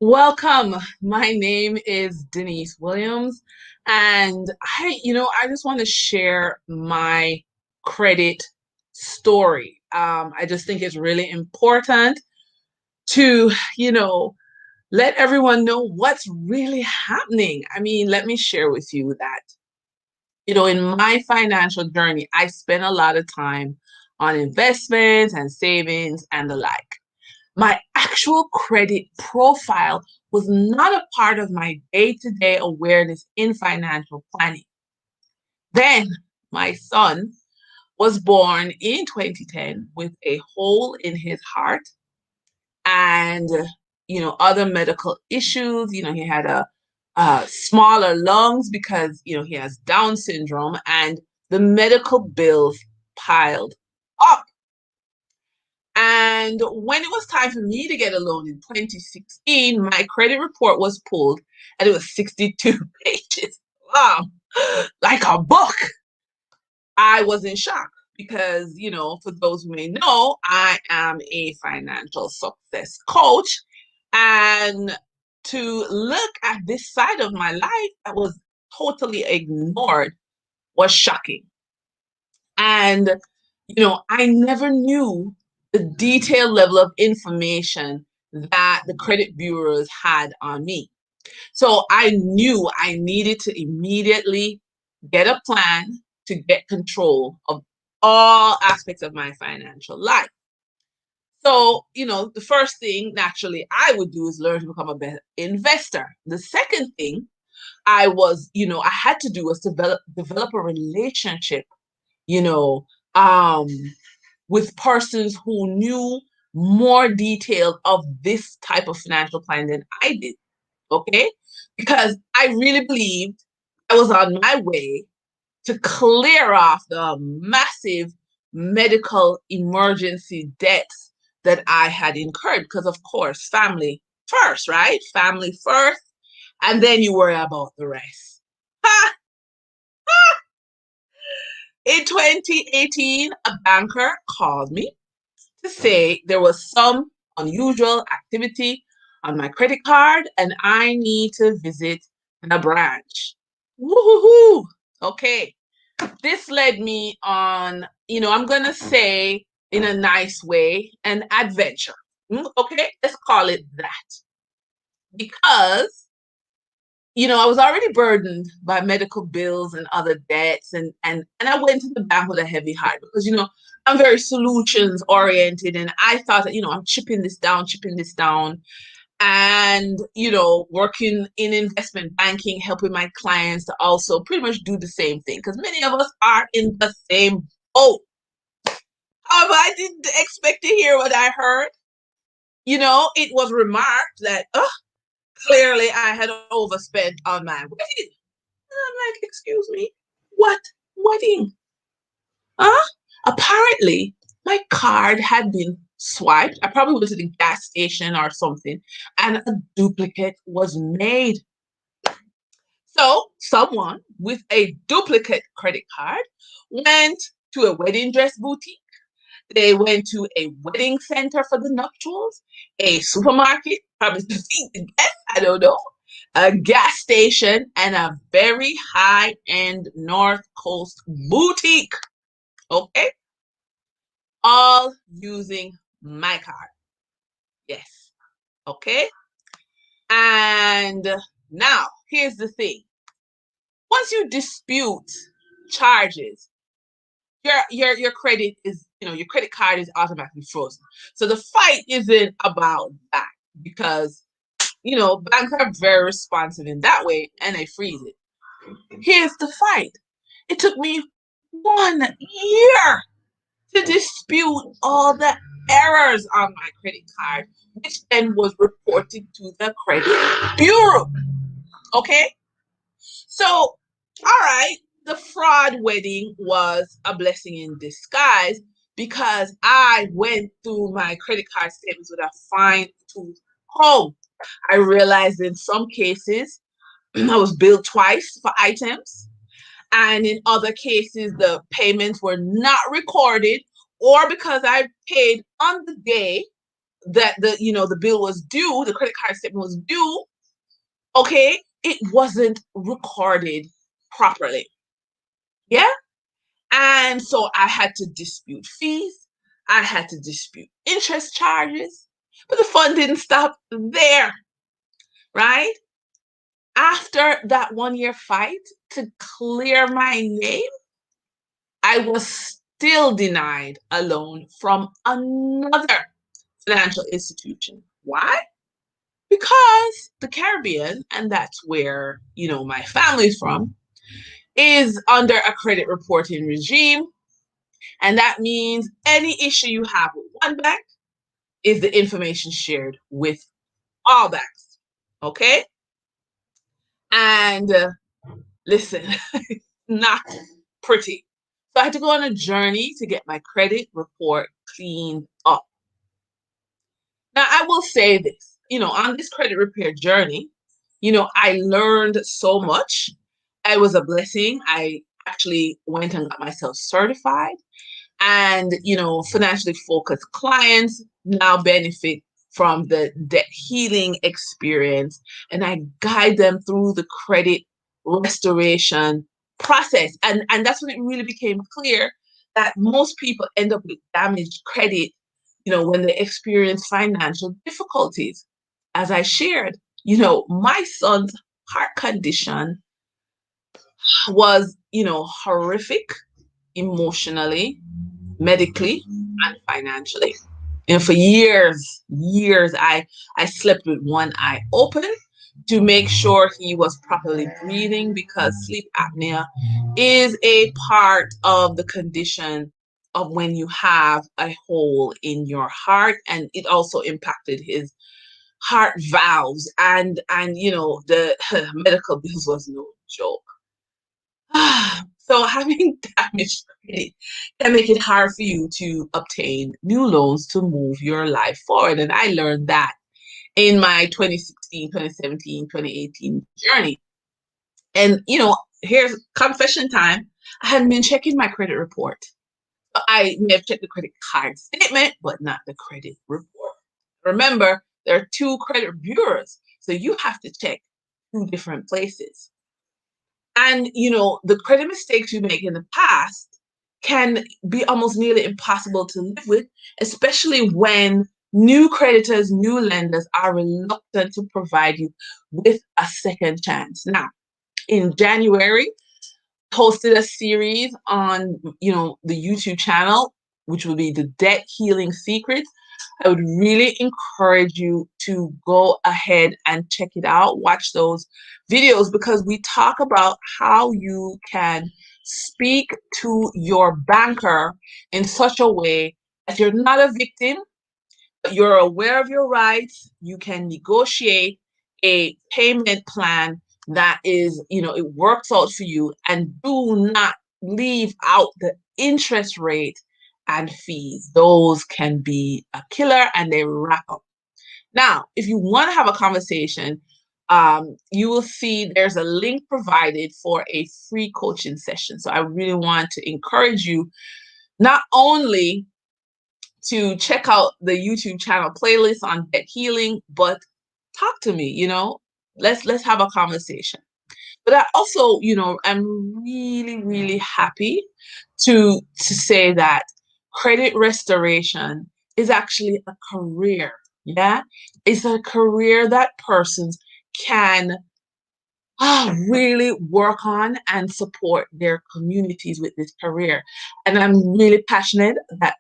Welcome. My name is Denise Williams, and I just want to share my credit story. I just think it's really important to, let everyone know what's really happening. I mean, let me share with you that, in my financial journey, I spent a lot of time on investments and savings and the like. My actual credit profile was not a part of my day to day awareness in financial planning. Then my son was born in 2010 with a hole in his heart and, other medical issues. He had smaller lungs because, he has Down syndrome, and the medical bills piled up. And when it was time for me to get a loan in 2016, my credit report was pulled and it was 62 pages long, like a book. I was in shock because, for those who may know, I am a financial success coach. And to look at this side of my life that was totally ignored was shocking. And, I never knew the detailed level of information that the credit bureaus had on me. So I knew I needed to immediately get a plan to get control of all aspects of my financial life. So, the first thing naturally I would do is learn to become a better investor. The second thing I had to do was develop a relationship, you know, um, with persons who knew more detail of this type of financial planning than I did. Okay. Because I really believed I was on my way to clear off the massive medical emergency debts that I had incurred. Because, of course, family first, right? Family first. And then you worry about the rest. Ha! In 2018, a banker called me to say there was some unusual activity on my credit card and I need to visit the branch. Woohoo! Okay. This led me on, I'm going to say in a nice way, an adventure. Okay, let's call it that. Because, I was already burdened by medical bills and other debts, and I went to the bank with a heavy heart because, I'm very solutions oriented, and I thought that, I'm chipping this down, and working in investment banking, helping my clients to also pretty much do the same thing because many of us are in the same boat. I didn't expect to hear what I heard. It was remarked that clearly I had overspent on my wedding. And I'm like, excuse me, what wedding? Huh? Apparently, my card had been swiped. I probably went to the gas station or something, and a duplicate was made. So, someone with a duplicate credit card went to a wedding dress boutique. They went to a wedding center for the nuptials, a supermarket, probably to feed the guests, I don't know, a gas station, and a very high end North Coast boutique. Okay. All using my card. Yes. Okay. And now here's the thing. Once you dispute charges, your credit is, your credit card is automatically frozen. So the fight isn't about that because, banks are very responsive in that way and they freeze it. Here's the fight. It took me 1 year to dispute all the errors on my credit card, which then was reported to the credit bureau. Okay. So, all right, the fraud wedding was a blessing in disguise because I went through my credit card statements with a fine tooth comb. I realized in some cases I was billed twice for items, and in other cases, the payments were not recorded, or because I paid on the day, that the bill was due, the credit card statement was due, okay, it wasn't recorded properly. Yeah. And so I had to dispute fees. I had to dispute interest charges. But the fun didn't stop there, right? After that 1 year fight to clear my name, I was still denied a loan from another financial institution. Why? Because the Caribbean, and that's where, my family's from, is under a credit reporting regime. And that means any issue you have with one bank is the information shared with all banks. Okay? And listen, not pretty. So I had to go on a journey to get my credit report cleaned up. Now, I will say this, on this credit repair journey, I learned so much. It was a blessing. I actually went and got myself certified. And, financially focused clients now benefit from the debt healing experience. And I guide them through the credit restoration process. And that's when it really became clear that most people end up with damaged credit, when they experience financial difficulties. As I shared, my son's heart condition was, horrific emotionally, medically, and financially. And for years, I slept with one eye open to make sure he was properly breathing, because sleep apnea is a part of the condition of when you have a hole in your heart, and it also impacted his heart valves, and the medical bills was no joke. So having damaged credit can make it hard for you to obtain new loans to move your life forward. And I learned that in my 2016, 2017, 2018 journey. And, here's confession time. I hadn't been checking my credit report. I may have checked the credit card statement, but not the credit report. Remember, there are two credit bureaus, so you have to check two different places. And, the credit mistakes you make in the past can be almost nearly impossible to live with, especially when new creditors, new lenders are reluctant to provide you with a second chance. Now, in January, hosted a series on, the YouTube channel, which will be the Debt Healing Secrets. I would really encourage you to go ahead and check it out. Watch those videos, because we talk about how you can speak to your banker in such a way that you're not a victim, but you're aware of your rights. You can negotiate a payment plan that is, it works out for you, and do not leave out the interest rate and fees. Those can be a killer, and they rack up. Now, if you want to have a conversation, you will see there's a link provided for a free coaching session. So I really want to encourage you not only to check out the YouTube channel playlist on debt healing, but talk to me, let's have a conversation. But I also, I'm really, really happy to say that credit restoration is actually a career. Yeah. It's a career that persons can really work on and support their communities with this career. And I'm really passionate that,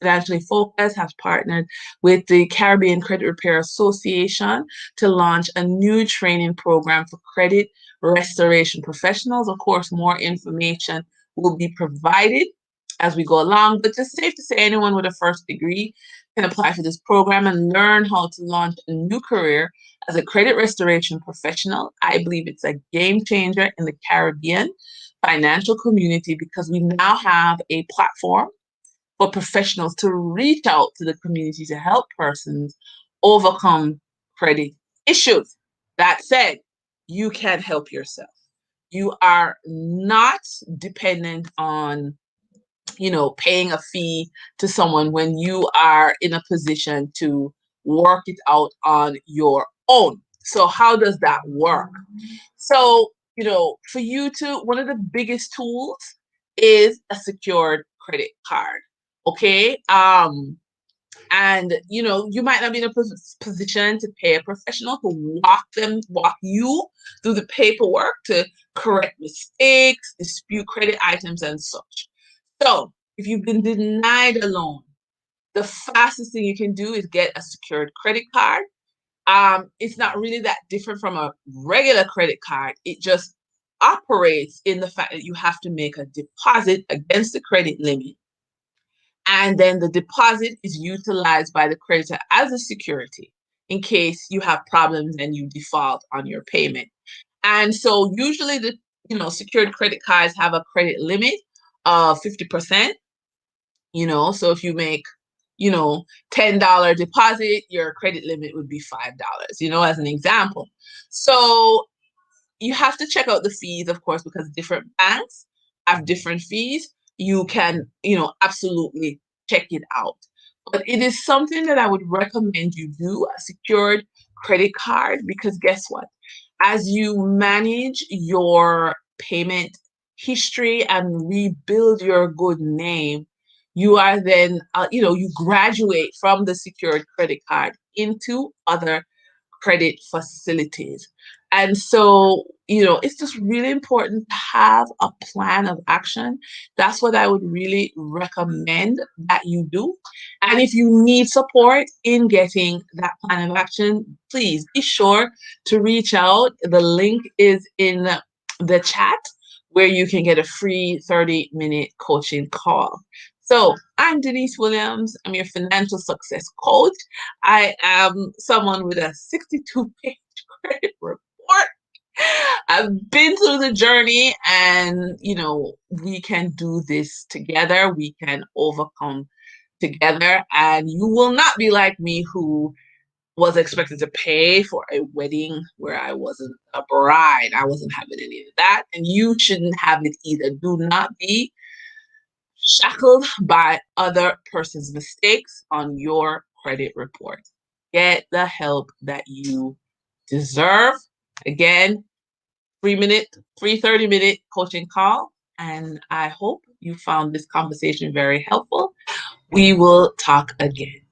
Financially Focused has partnered with the Caribbean Credit Repair Association to launch a new training program for credit restoration professionals. Of course, more information will be provided as we go along, but it's safe to say anyone with a first degree can apply for this program and learn how to launch a new career as a credit restoration professional. I believe it's a game changer in the Caribbean financial community, because we now have a platform for professionals to reach out to the community to help persons overcome credit issues. That said, you can help yourself. You are not dependent on paying a fee to someone when you are in a position to work it out on your own. So how does that work? So, for you to, one of the biggest tools is a secured credit card. Okay. And you might not be in a position to pay a professional to walk you through the paperwork to correct mistakes, dispute credit items, and such. So, if you've been denied a loan, the fastest thing you can do is get a secured credit card. It's not really that different from a regular credit card. It just operates in the fact that you have to make a deposit against the credit limit. And then the deposit is utilized by the creditor as a security in case you have problems and you default on your payment. And so usually the secured credit cards have a credit limit of 50%. So if you make $10 deposit, your credit limit would be $5, as an example. So you have to check out the fees, of course, because different banks have different fees. You can, absolutely check it out. But it is something that I would recommend you do, a secured credit card, because guess what? As you manage your payment history and rebuild your good name, you are then, you graduate from the secured credit card into other credit facilities. And so, it's just really important to have a plan of action. That's what I would really recommend that you do. And if you need support in getting that plan of action, please be sure to reach out. The link is in the chat where you can get a free 30-minute coaching call. So I'm Denise Williams. I'm your financial success coach. I am someone with a 62-page credit report. I've been through the journey and, we can do this together. We can overcome together. And you will not be like me who was expected to pay for a wedding where I wasn't a bride. I wasn't having any of that. And you shouldn't have it either. Do not be shackled by other person's mistakes on your credit report. Get the help that you deserve. Again, 30-minute coaching call. And I hope you found this conversation very helpful. We will talk again.